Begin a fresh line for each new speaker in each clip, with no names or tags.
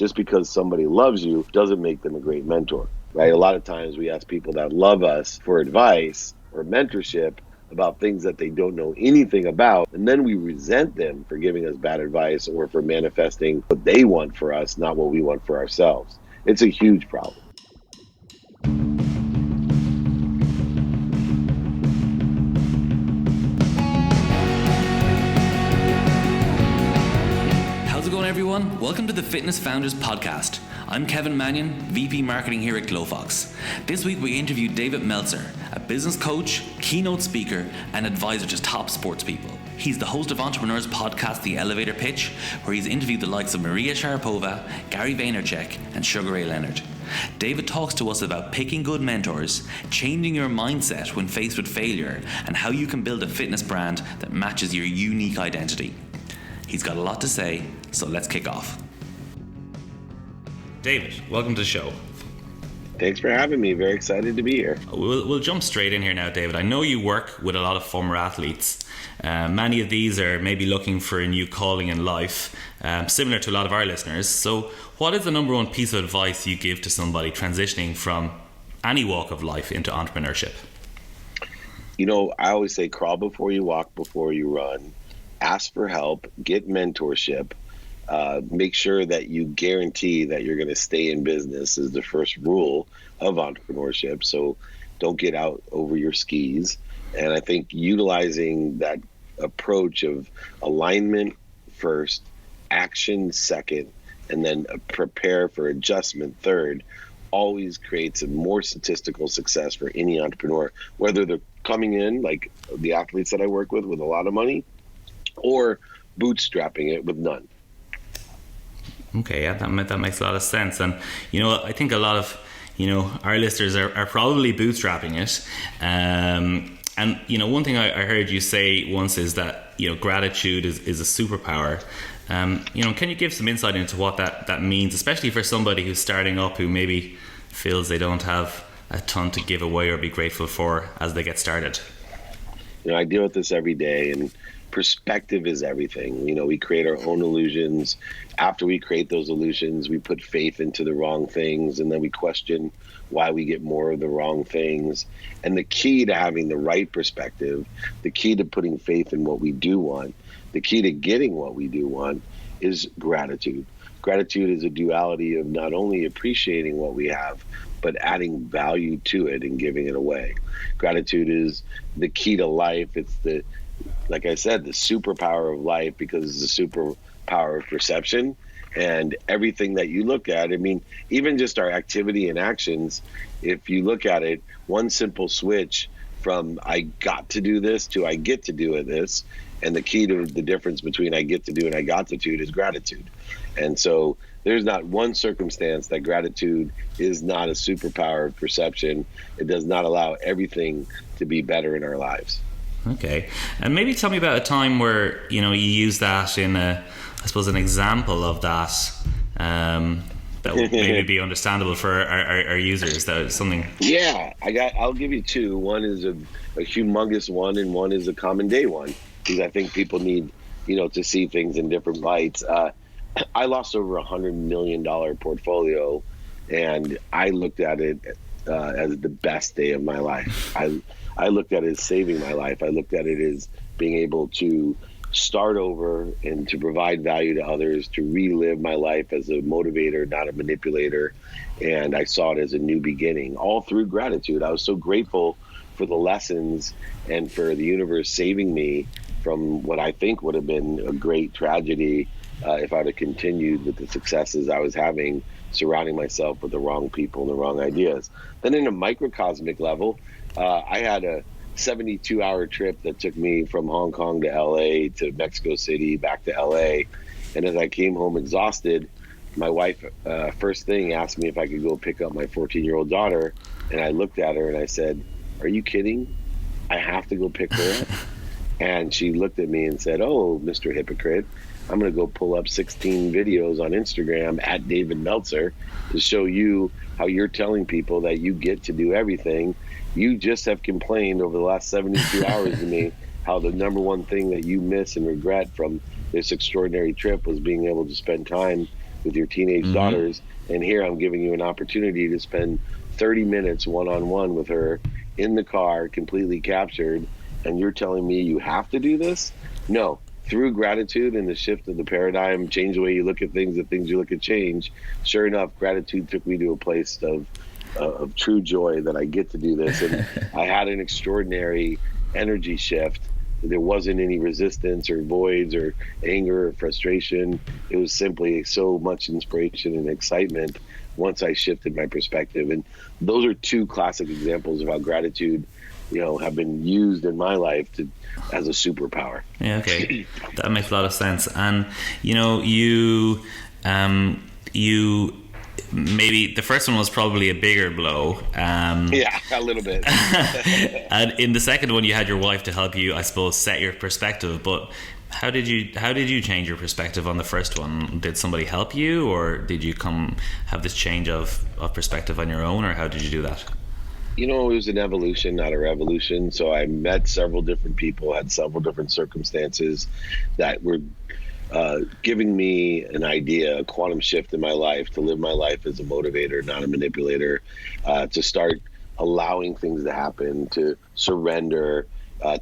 just because somebody loves you doesn't make them a great mentor, right? A lot of times we ask people that love us for advice or mentorship about things that they don't know anything about, and then we resent them for giving us bad advice or for manifesting what they want for us, not what we want for ourselves. It's a huge problem.
How's it going, everyone? Welcome to the Fitness Founders Podcast. I'm Kevin Mannion, VP Marketing here at Glofox. This week we interviewed David Meltzer, a business coach, keynote speaker, and advisor to top sports people. He's the host of Entrepreneurship podcast, The Elevator Pitch, where he's interviewed the likes of Maria Sharapova, Gary Vaynerchuk, and Sugar Ray Leonard. David talks to us about picking good mentors, changing your mindset when faced with failure, and how you can build a fitness brand that matches your unique identity. He's got a lot to say, so let's kick off. David, welcome to the show.
Thanks for having me. Very excited to be here.
We'll jump straight in here now, David. I know you work with a lot of former athletes. Many of these are maybe looking for a new calling in life, similar to a lot of our listeners. So what is the number one piece of advice you give to somebody transitioning from any walk of life into entrepreneurship?
You know, I always say crawl before you walk, before you run. Ask for help, get mentorship. Make sure that you guarantee that you're going to stay in business is the first rule of entrepreneurship. So don't get out over your skis. And I think utilizing that approach of alignment first, action second, and then prepare for adjustment third always creates a more statistical success for any entrepreneur, whether they're coming in like the athletes that I work with a lot of money or bootstrapping it with none.
Okay, yeah, that makes a lot of sense. And, you know, I think a lot of, our listeners are probably bootstrapping it. And, one thing I heard you say once is that, gratitude is a superpower. Can you give some insight into what that means, especially for somebody who's starting up who maybe feels they don't have a ton to give away or be grateful for as they get started?
I deal with this every day, and perspective is everything. We create our own illusions. After we create those illusions, we put faith into the wrong things, and then we question why we get more of the wrong things. And the key to having the right perspective, the key to putting faith in what we do want, the key to getting what we do want is gratitude. Gratitude is a duality of not only appreciating what we have, but adding value to it and giving it away. Gratitude is the key to life. It's like I said, the superpower of life, because it's the superpower of perception. And everything that you look at, even just our activity and actions, if you look at it, one simple switch from I got to do this to I get to do this. And the key to the difference between I get to do and I got to do is gratitude. And so there's not one circumstance that gratitude is not a superpower of perception. It does not allow everything to be better in our lives.
Okay. And maybe tell me about a time where, you use that in an example of that that would maybe be understandable for our users. That something.
Yeah, I'll give you two. One is a humongous one, and one is a common day one, because I think people need, to see things in different lights. I lost over $100 million portfolio, and I looked at it as the best day of my life. I looked at it as saving my life. I looked at it as being able to start over and to provide value to others, to relive my life as a motivator, not a manipulator. And I saw it as a new beginning, all through gratitude. I was so grateful for the lessons and for the universe saving me from what I think would have been a great tragedy if I would have continued with the successes I was having, surrounding myself with the wrong people and the wrong ideas. Then in a microcosmic level, I had a 72-hour trip that took me from Hong Kong to LA to Mexico City, back to LA. And as I came home exhausted, my wife first thing asked me if I could go pick up my 14-year-old daughter. And I looked at her and I said, "Are you kidding? I have to go pick her up?" And she looked at me and said, "Oh, Mr. Hypocrite, I'm going to go pull up 16 videos on Instagram at David Meltzer to show you how you're telling people that you get to do everything. You just have complained over the last 72 hours to me how the number one thing that you miss and regret from this extraordinary trip was being able to spend time with your teenage daughters. And here I'm giving you an opportunity to spend 30 minutes one-on-one with her in the car, completely captured. And you're telling me you have to do this? No. Through gratitude and the shift of the paradigm, change the way you look at things, the things you look at change. Sure enough, gratitude took me to a place of true joy that I get to do this. And I had an extraordinary energy shift. There wasn't any resistance or voids or anger or frustration. It was simply so much inspiration and excitement once I shifted my perspective. And those are two classic examples of how gratitude, have been used in my life as a superpower.
Yeah, okay. That makes a lot of sense. And, you maybe the first one was probably a bigger blow.
Yeah, a little bit.
And in the second one, you had your wife to help you, I suppose, set your perspective. But how did you change your perspective on the first one? Did somebody help you, or did you have this change of perspective on your own, or how did you do that?
It was an evolution, not a revolution. So I met several different people, had several different circumstances that were giving me an idea, a quantum shift in my life, to live my life as a motivator, not a manipulator, to start allowing things to happen, to surrender,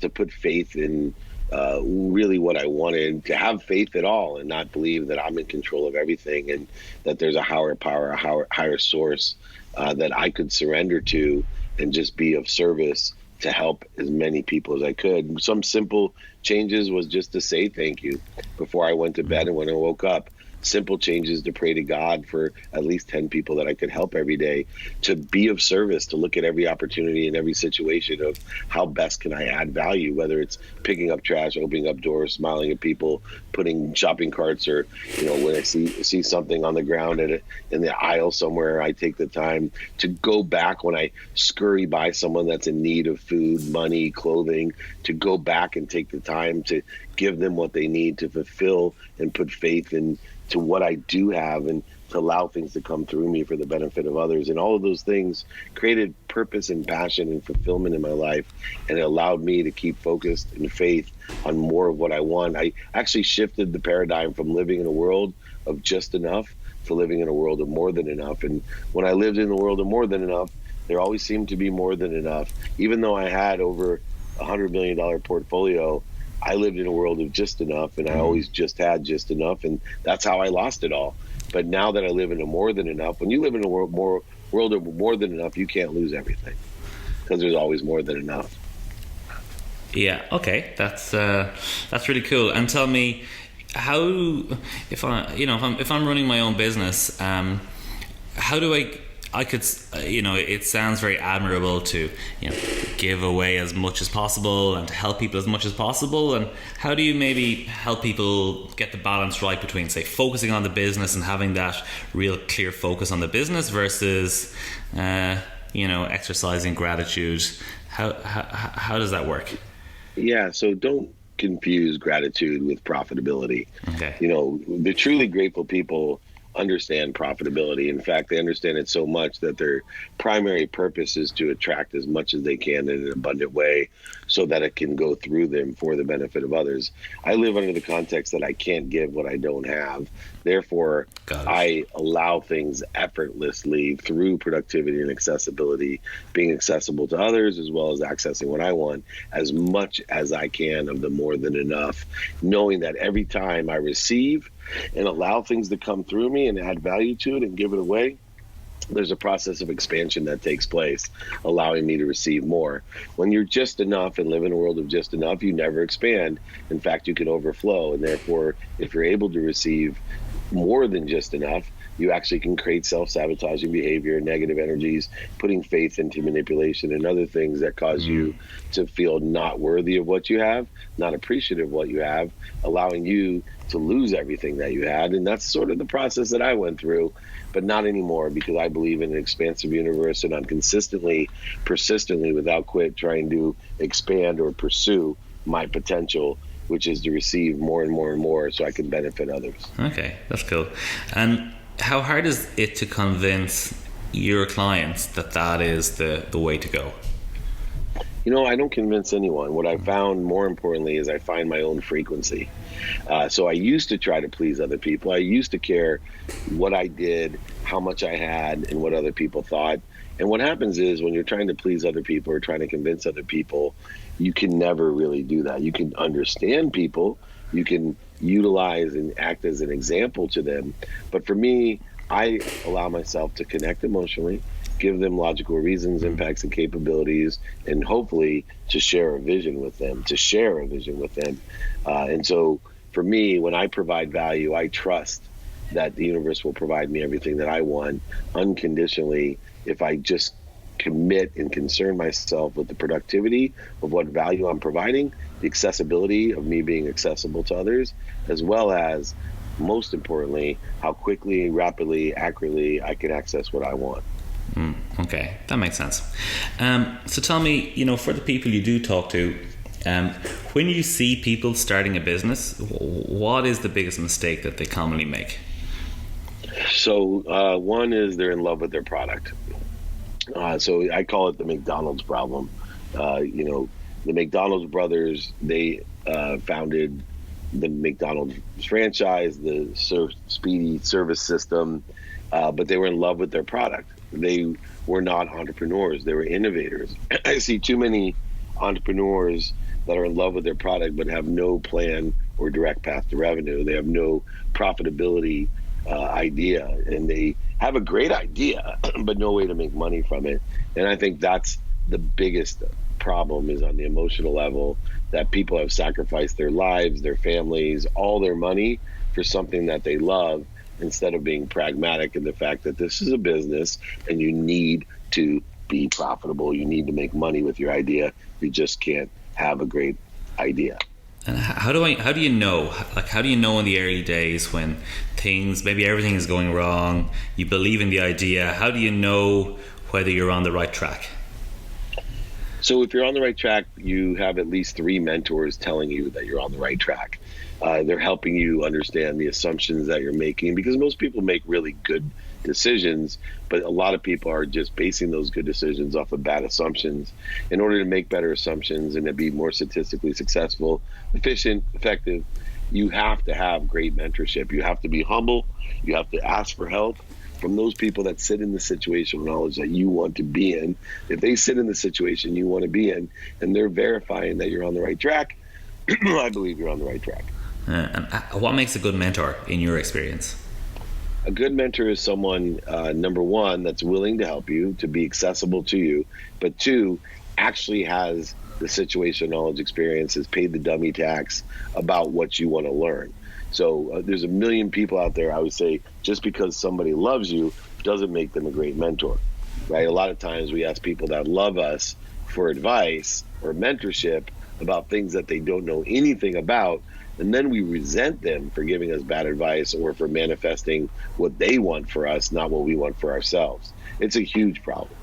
to put faith in really what I wanted, to have faith at all and not believe that I'm in control of everything and that there's a higher power, a higher source that I could surrender to and just be of service to help as many people as I could. Some simple changes was just to say thank you before I went to bed and when I woke up. Simple changes to pray to God for at least 10 people that I could help every day, to be of service, to look at every opportunity in every situation of how best can I add value, whether it's picking up trash, opening up doors, smiling at people, putting shopping carts, or when I see something on the ground in the aisle somewhere, I take the time to go back when I scurry by someone that's in need of food, money, clothing, to go back and take the time to give them what they need to fulfill and put faith in to what I do have, and to allow things to come through me for the benefit of others. And all of those things created purpose and passion and fulfillment in my life. And it allowed me to keep focused in faith on more of what I want. I actually shifted the paradigm from living in a world of just enough to living in a world of more than enough. And when I lived in the world of more than enough, there always seemed to be more than enough. Even though I had over $100 million portfolio, I lived in a world of just enough, and I always just had just enough, and that's how I lost it all. But now that I live in a more than enough, when you live in a world of more than enough, you can't lose everything because there's always more than enough.
Yeah. Okay. That's really cool. And tell me, how if I'm running my own business, how do I could, it sounds very admirable to, give away as much as possible and to help people as much as possible. And how do you maybe help people get the balance right between, say, focusing on the business and having that real clear focus on the business versus, exercising gratitude? How does that work?
Yeah. So don't confuse gratitude with profitability.
Okay.
The truly grateful people understand profitability. In fact, they understand it so much that their primary purpose is to attract as much as they can in an abundant way so that it can go through them for the benefit of others. I live under the context that I can't give what I don't have. Therefore, I allow things effortlessly through productivity and accessibility, being accessible to others as well as accessing what I want as much as I can of the more than enough, knowing that every time I receive and allow things to come through me and add value to it and give it away, there's a process of expansion that takes place, allowing me to receive more. When you're just enough and live in a world of just enough, you never expand. In fact, you can overflow. And therefore, if you're able to receive more than just enough, you actually can create self-sabotaging behavior, negative energies, putting faith into manipulation and other things that cause you to feel not worthy of what you have, not appreciative of what you have, allowing you to lose everything that you had. And that's sort of the process that I went through, but not anymore, because I believe in an expansive universe, and I'm consistently, persistently, without quit, trying to expand or pursue my potential, which is to receive more and more and more so I can benefit others.
Okay, that's cool. And how hard is it to convince your clients that is the way to go?
I don't convince anyone. What I found more importantly is I find my own frequency. So I used to try to please other people. I used to care what I did, how much I had, and what other people thought. And what happens is when you're trying to please other people or trying to convince other people, you can never really do that. You can understand people, you can utilize and act as an example to them. But for me, I allow myself to connect emotionally, give them logical reasons, impacts, and capabilities, and hopefully to share a vision with them, and so for me, when I provide value, I trust that the universe will provide me everything that I want unconditionally if I just commit and concern myself with the productivity of what value I'm providing, the accessibility of me being accessible to others, as well as, most importantly, how quickly, rapidly, accurately I can access what I want.
Okay, that makes sense. So tell me, for the people you do talk to, when you see people starting a business, what is the biggest mistake that they commonly make?
So one is they're in love with their product. So I call it the McDonald's problem. The McDonald's brothers, they founded the McDonald's franchise, the speedy service system, but they were in love with their product. They were not entrepreneurs. They were innovators. I see too many entrepreneurs that are in love with their product but have no plan or direct path to revenue. They have no profitability idea, and they have a great idea but no way to make money from it. And I think that's the biggest problem, is on the emotional level, that people have sacrificed their lives, their families, all their money for something that they love, instead of being pragmatic in the fact that this is a business and you need to be profitable. You need to make money with your idea. You just can't have a great idea.
And how do you know? How do you know in the early days when maybe everything is going wrong, you believe in the idea? How do you know whether you're on the right track?
So if you're on the right track, you have at least 3 mentors telling you that you're on the right track. They're helping you understand the assumptions that you're making, because most people make really good decisions, but a lot of people are just basing those good decisions off of bad assumptions. In order to make better assumptions and to be more statistically successful, efficient, effective, you have to have great mentorship. You have to be humble. You have to ask for help from those people that sit in the situational knowledge that you want to be in. If they sit in the situation you want to be in and they're verifying that you're on the right track, I believe you're on the right track.
And what makes a good mentor in your experience?
A good mentor is someone, number one, that's willing to help you, to be accessible to you, but 2, actually has the situational knowledge experience, has paid the dummy tax about what you want to learn. So there's a million people out there. I would say just because somebody loves you doesn't make them a great mentor, right? A lot of times we ask people that love us for advice or mentorship about things that they don't know anything about, and then we resent them for giving us bad advice or for manifesting what they want for us, not what we want for ourselves. It's a huge problem.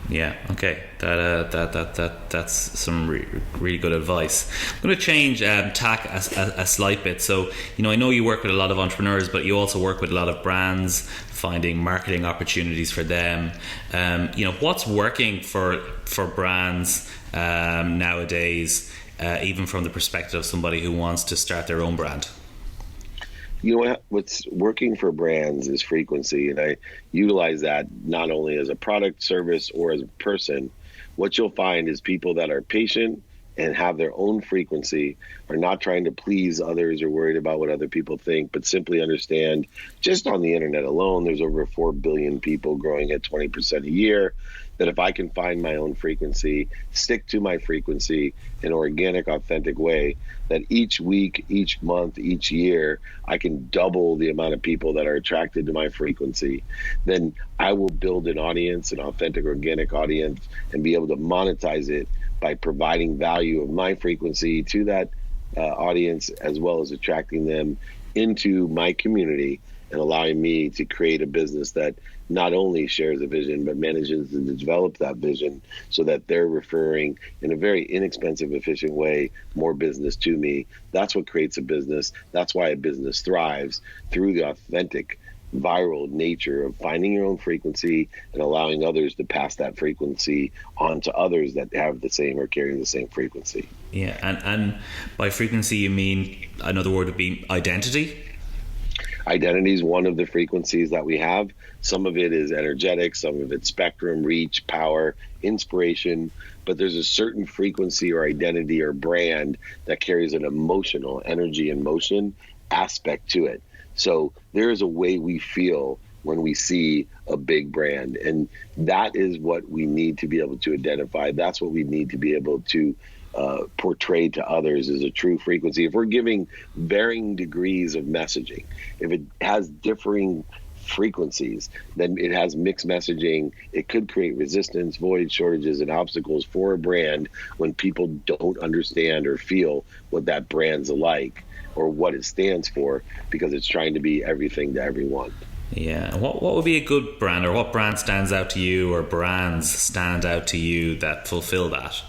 Yeah. Okay. That's some really good advice. I'm going to change tack a slight bit. So, I know you work with a lot of entrepreneurs, but you also work with a lot of brands, finding marketing opportunities for them. What's working for brands nowadays, even from the perspective of somebody who wants to start their own brand?
What's working for brands is frequency, and I utilize that not only as a product, service, or as a person. What you'll find is people that are patient and have their own frequency, are not trying to please others or worried about what other people think, but simply understand, just on the internet alone, there's over 4 billion people growing at 20% a year, that if I can find my own frequency, stick to my frequency in an organic, authentic way, that each week, each month, each year, I can double the amount of people that are attracted to my frequency, then I will build an audience, an authentic, organic audience, and be able to monetize it by providing value of my frequency to that audience, as well as attracting them into my community and allowing me to create a business that not only shares a vision, but manages to develop that vision so that they're referring in a very inexpensive, efficient way more business to me. That's what creates a business. That's why a business thrives, through the authentic viral nature of finding your own frequency and allowing others to pass that frequency on to others that have the same or carry the same frequency.
Yeah, and by frequency you mean another word would be identity?
Identity is one of the frequencies that we have. Some of it is energetic, some of it's spectrum, reach, power, inspiration, but there's a certain frequency or identity or brand that carries an emotional energy and motion aspect to it. So there is a way we feel when we see a big brand, and that is what we need to be able to identify. That's what we need to be able to portray to others as a true frequency. If we're giving varying degrees of messaging, if it has differing frequencies, then it has mixed messaging. It could create resistance, void, shortages, and obstacles for a brand when people don't understand or feel what that brand's like or what it stands for, because it's trying to be everything to everyone.
Yeah. What would be a good brand, or what brand stands out to you, or brands stand out to you that fulfill that?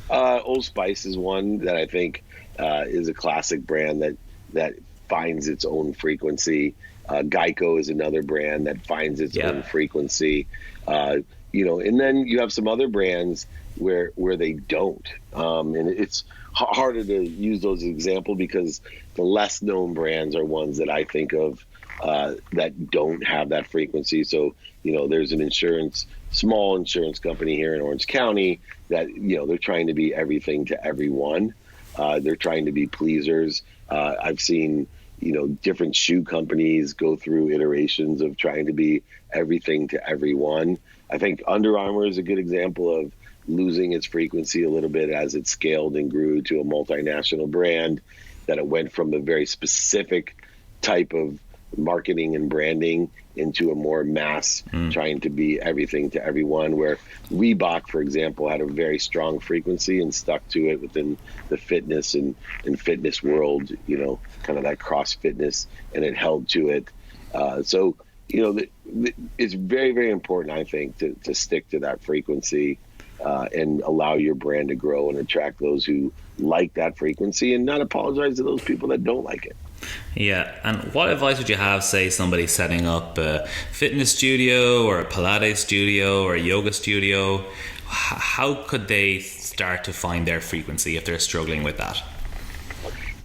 Old Spice is one that I think is a classic brand that finds its own frequency. Geico is another brand that finds its own frequency. And then you have some other brands where they don't. And it's harder to use those as an example because the less known brands are ones that I think of that don't have that frequency. So, there's an small insurance company here in Orange County that, they're trying to be everything to everyone. They're trying to be pleasers. I've seen, different shoe companies go through iterations of trying to be everything to everyone. I think Under Armour is a good example of losing its frequency a little bit as it scaled and grew to a multinational brand, that it went from a very specific type of marketing and branding into a more mass trying to be everything to everyone, where Reebok, for example, had a very strong frequency and stuck to it within the fitness and fitness world, kind of that cross fitness, and it held to it. So it's very, very important, I think, to stick to that frequency and allow your brand to grow and attract those who like that frequency, and not apologize to those people that don't like it.
Yeah, and what advice would you have, say, somebody setting up a fitness studio or a Pilates studio or a yoga studio? How could they start to find their frequency if they're struggling with that?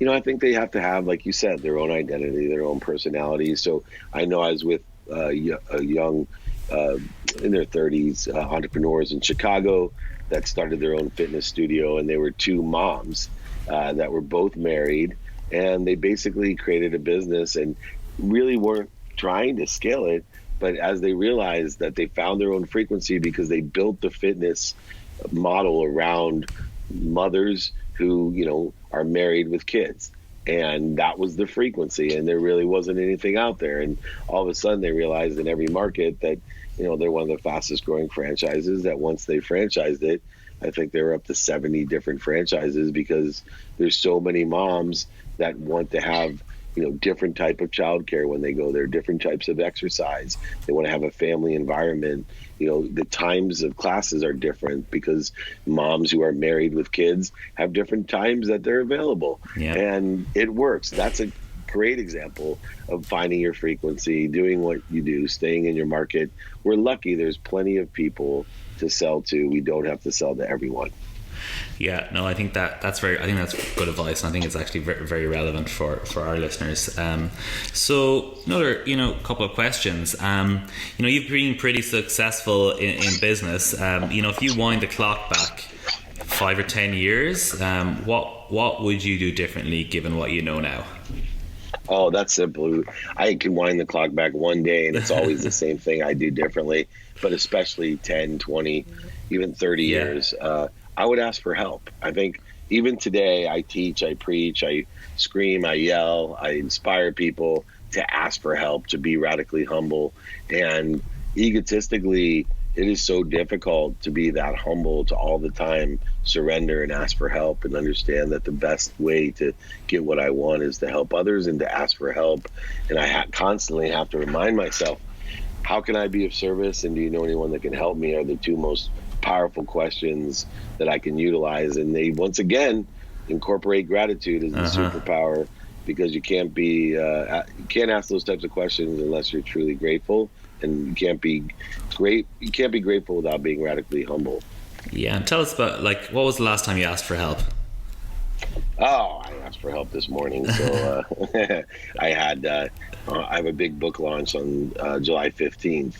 I think they have to have, like you said, their own identity, their own personality. So I know I was with a young, in their 30s, entrepreneurs in Chicago that started their own fitness studio, and they were two moms that were both married. And they basically created a business and really weren't trying to scale it. But as they realized that they found their own frequency because they built the fitness model around mothers who, are married with kids. And that was the frequency. And there really wasn't anything out there. And all of a sudden they realized in every market that, they're one of the fastest growing franchises, that once they franchised it, I think they're up to 70 different franchises, because there's so many moms that want to have, different type of childcare when they go there, different types of exercise. They want to have a family environment. The times of classes are different because moms who are married with kids have different times that they're available. Yeah. And it works. That's a great example of finding your frequency, doing what you do, staying in your market. We're lucky there's plenty of people to sell to. We don't have to sell to everyone.
Yeah, no, I think that's good advice, and I think it's actually very, very relevant for our listeners. So another, couple of questions. You've been pretty successful in business. If you wind the clock back 5 or 10 years, what would you do differently given what you know now?
Oh, that's simple. I can wind the clock back one day and it's always the same thing I do differently, but especially 10, 20, even 30 years. I would ask for help. I think even today I teach, I preach, I scream, I yell, I inspire people to ask for help, to be radically humble. And egotistically, it is so difficult to be that humble, to all the time surrender and ask for help, and understand that the best way to get what I want is to help others and to ask for help. And I constantly have to remind myself, how can I be of service, and do you know anyone that can help me, are the two most powerful questions that I can utilize. And they, once again, incorporate gratitude as the superpower because you can't ask those types of questions unless you're truly grateful, and you can't be grateful without being radically humble.
Yeah, and tell us about, like, what was the last time you asked for help?
Oh, I asked for help this morning. So I have a big book launch on July 15th.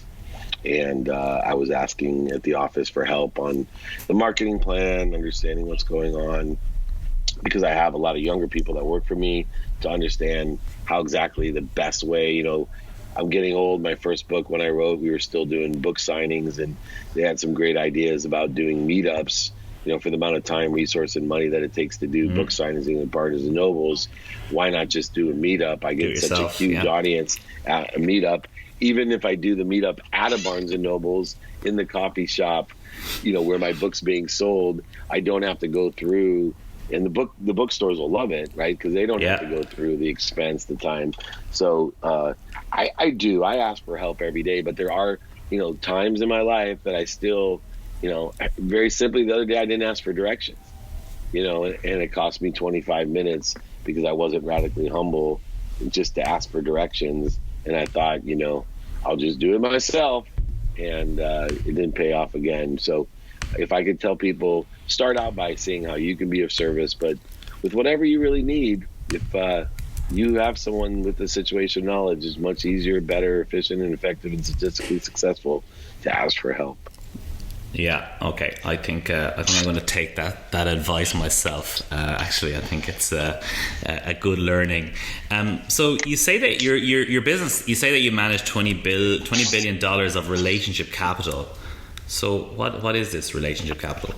And I was asking at the office for help on the marketing plan, understanding what's going on, because I have a lot of younger people that work for me, to understand how exactly the best way, I'm getting old. My first book, when I wrote, we were still doing book signings, and they had some great ideas about doing meetups, for the amount of time, resource, and money that it takes to do book signings in Barnes and Nobles. Why not just do a meetup? I get such a huge audience at a meetup. Even if I do the meetup at a Barnes and Nobles in the coffee shop, where my book's being sold, I don't have to go through, and the bookstores will love it, right? Because they don't have to go through the expense, the time. So I ask for help every day, but there are, times in my life that I still, very simply, the other day I didn't ask for directions, and it cost me 25 minutes because I wasn't radically humble just to ask for directions. And I thought, I'll just do it myself. And it didn't pay off again. So if I could tell people, start out by seeing how you can be of service, but with whatever you really need, if you have someone with the situation knowledge, it's much easier, better, efficient, and effective, and statistically successful to ask for help.
Yeah. Okay. I think I'm going to take that advice myself. Actually, I think it's a good learning. So you say that your business, you say that you manage $20 billion of relationship capital. So what is this relationship capital?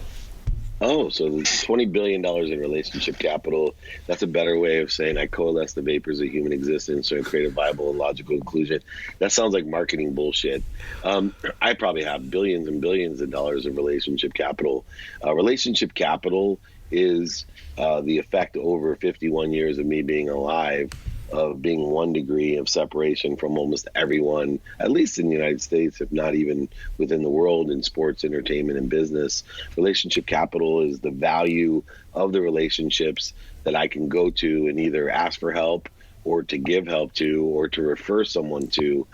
Oh, so $20 billion in relationship capital. That's a better way of saying I coalesce the vapors of human existence and create a viable and logical inclusion. That sounds like marketing bullshit. I probably have billions and billions of dollars of relationship capital. Relationship capital is the effect over 51 years of me being alive, of being 1 degree of separation from almost everyone, at least in the United States, if not even within the world, in sports, entertainment, and business. Relationship capital is the value of the relationships that I can go to and either ask for help or to give help to or to refer someone to.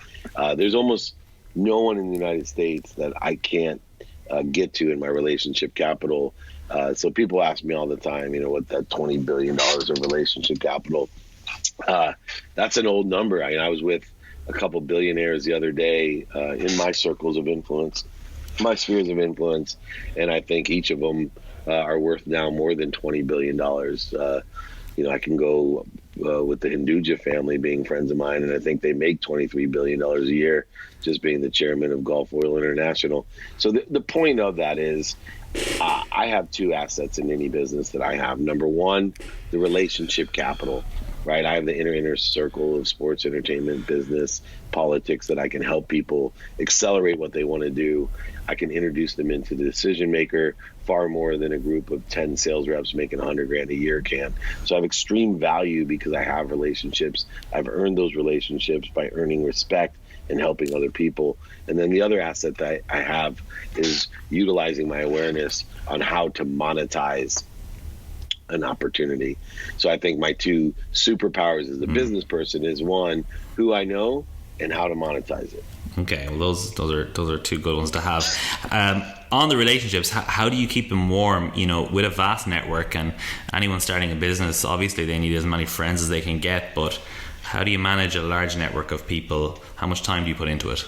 There's almost no one in the United States that I can't get to in my relationship capital. So people ask me all the time, what that $20 billion of relationship capital. That's an old number. I was with a couple billionaires the other day in my circles of influence, my spheres of influence, and I think each of them are worth now more than $20 billion. I can go with the Hinduja family being friends of mine, and I think they make $23 billion a year just being the chairman of Gulf Oil International. So the point of that is I have two assets in any business that I have. Number one, the relationship capital. Right, I have the inner circle of sports, entertainment, business, politics that I can help people accelerate what they want to do. I can introduce them into the decision maker far more than a group of 10 sales reps making $100,000 a year can. So I have extreme value because I have relationships. I've earned those relationships by earning respect and helping other people. And then the other asset that I have is utilizing my awareness on how to monetize an opportunity. So I think my two superpowers as a business person is, one, who I know and how to monetize it.
Okay, well those are two good ones to have. On the relationships, how do you keep them warm? With a vast network, and anyone starting a business, obviously they need as many friends as they can get. But how do you manage a large network of people? How much time do you put into it?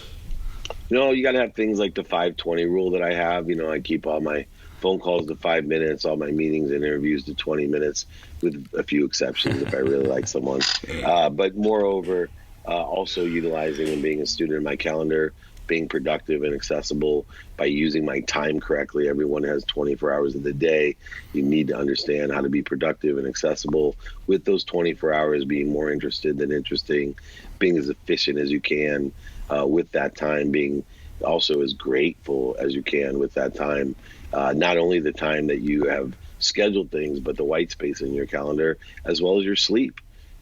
You got to have things like the 5-20 rule that I have. I keep all my phone calls to 5 minutes, all my meetings and interviews to 20 minutes, with a few exceptions if I really like someone. But moreover, also utilizing and being a student of my calendar, being productive and accessible by using my time correctly. Everyone has 24 hours of the day. You need to understand how to be productive and accessible with those 24 hours, being more interested than interesting, being as efficient as you can with that time, being also as grateful as you can with that time. Not only the time that you have scheduled things, but the white space in your calendar, as well as your sleep.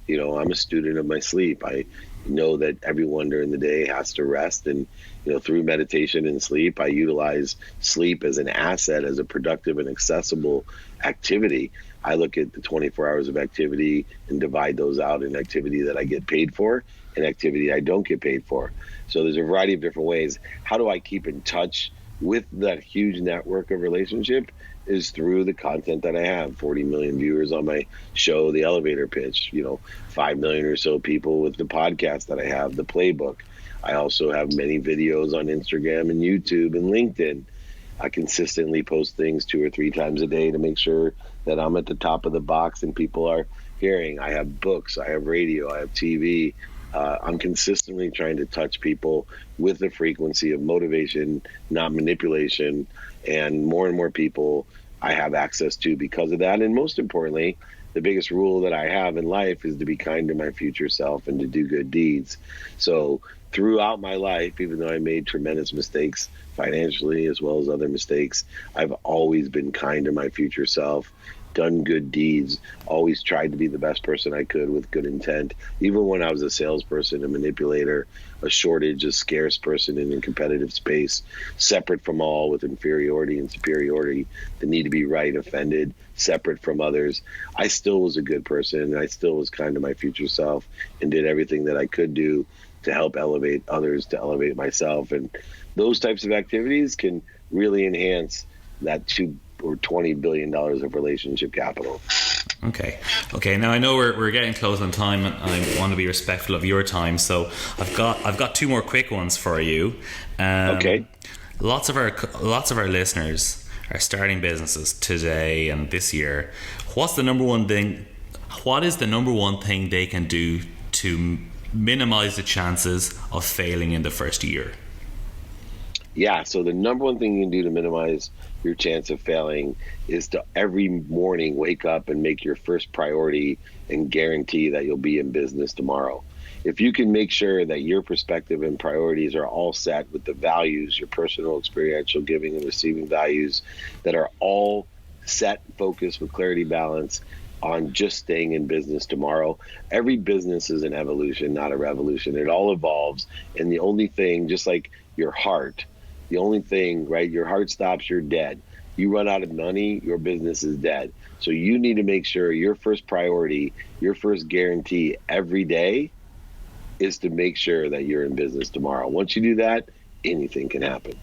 I'm a student of my sleep. I know that everyone during the day has to rest, and through meditation and sleep, I utilize sleep as an asset, as a productive and accessible activity. I look at the 24 hours of activity and divide those out in activity that I get paid for and activity I don't get paid for. So there's a variety of different ways. How do I keep in touch with that huge network of relationship? Is through the content that I have. 40 million viewers on my show, The Elevator Pitch, 5 million or so people with the podcast that I have, The Playbook. I also have many videos on Instagram and YouTube and LinkedIn. I consistently post things 2 or 3 times a day to make sure that I'm at the top of the box and people are hearing. I have books, I have radio, I have TV. I'm consistently trying to touch people with the frequency of motivation, not manipulation, and more people I have access to because of that. And most importantly, the biggest rule that I have in life is to be kind to my future self and to do good deeds. So throughout my life, even though I made tremendous mistakes financially as well as other mistakes, I've always been kind to my future self, done good deeds, always tried to be the best person I could with good intent. Even when I was a salesperson, a manipulator, a shortage, a scarce person in a competitive space, separate from all with inferiority and superiority, the need to be right, offended, separate from others, I still was a good person, and I still was kind to my future self and did everything that I could do to help elevate others, to elevate myself. And those types of activities can really enhance that $2 or $20 billion of relationship capital.
Okay. Now I know we're getting close on time, and I want to be respectful of your time. So I've got 2 more quick ones for you.
Okay.
Lots of our listeners are starting businesses today and this year. What is the number one thing they can do to minimize the chances of failing in the first year?
Yeah, so the number one thing you can do to minimize your chance of failing is to every morning wake up and make your first priority and guarantee that you'll be in business tomorrow. If you can make sure that your perspective and priorities are all set with the values, your personal, experiential, giving and receiving values that are all set, focused with clarity, balance on just staying in business tomorrow. Every business is an evolution, not a revolution. It all evolves. And the only thing, just like your heart, the only thing, right? Your heart stops, you're dead. You run out of money, your business is dead. So you need to make sure your first priority, your first guarantee every day is to make sure that you're in business tomorrow. Once you do that, anything can happen.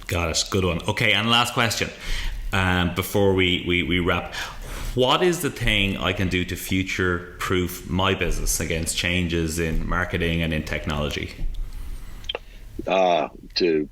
Got it. Good one. Okay, and last question before we wrap. What is the thing I can do to future-proof my business against changes in marketing and in technology?
To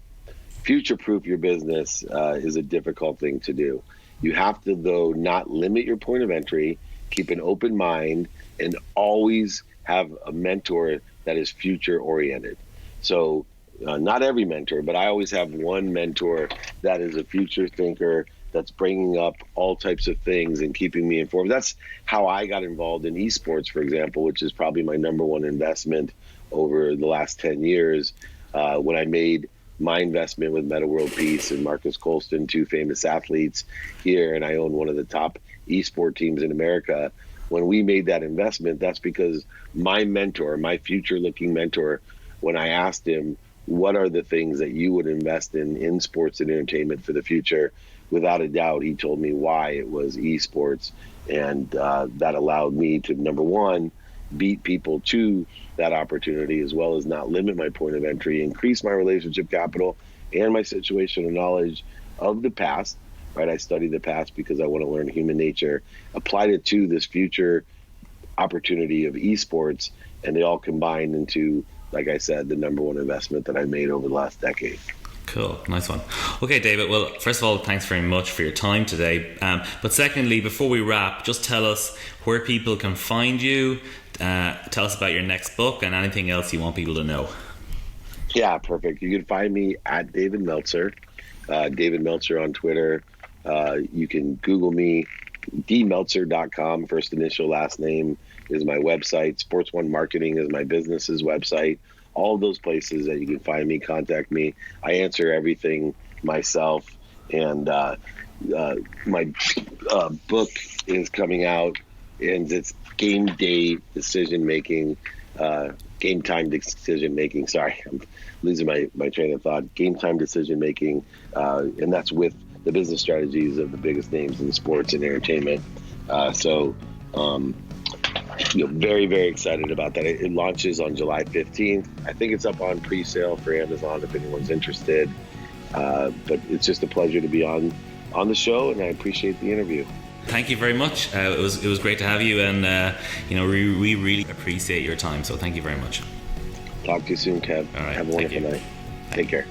future-proof your business is a difficult thing to do. You have to, though, not limit your point of entry, keep an open mind, and always have a mentor that is future-oriented. So not every mentor, but I always have one mentor that is a future thinker that's bringing up all types of things and keeping me informed. That's how I got involved in esports, for example, which is probably my number one investment over the last 10 years. When I made my investment with Meta World Peace and Marcus Colston, 2 famous athletes here, and I own one of the top esport teams in America. When we made that investment, that's because my mentor, my future-looking mentor, when I asked him, what are the things that you would invest in sports and entertainment for the future? Without a doubt, he told me why it was esports. And that allowed me to, number one, beat people to that opportunity, as well as not limit my point of entry, increase my relationship capital and my situational knowledge of the past, right? I studied the past because I want to learn human nature, applied it to this future opportunity of esports, and they all combined into, like I said, the number one investment that I made over the last decade.
Cool. Nice one. Okay, David. Well, first of all, thanks very much for your time today. But secondly, before we wrap, just tell us where people can find you. Tell us about your next book and anything else you want people to know.
Yeah, perfect. You can find me at David Meltzer, David Meltzer on Twitter. You can Google me, dmeltzer.com. First initial, last name is my website. Sports One Marketing is my business's website. All of those places that you can find me, contact me. I answer everything myself. And my book is coming out, and it's game time decision making. Sorry, I'm losing my train of thought. Game time decision making, and that's with the business strategies of the biggest names in sports and entertainment. Very, very excited about that. It launches on July 15th. I think it's up on pre-sale for Amazon if anyone's interested. But it's just a pleasure to be on the show, and I appreciate the interview.
Thank you very much. It was great to have you, and we really appreciate your time. So thank you very much.
Talk to you soon, Kev.
All right.
Have a wonderful night. Take care.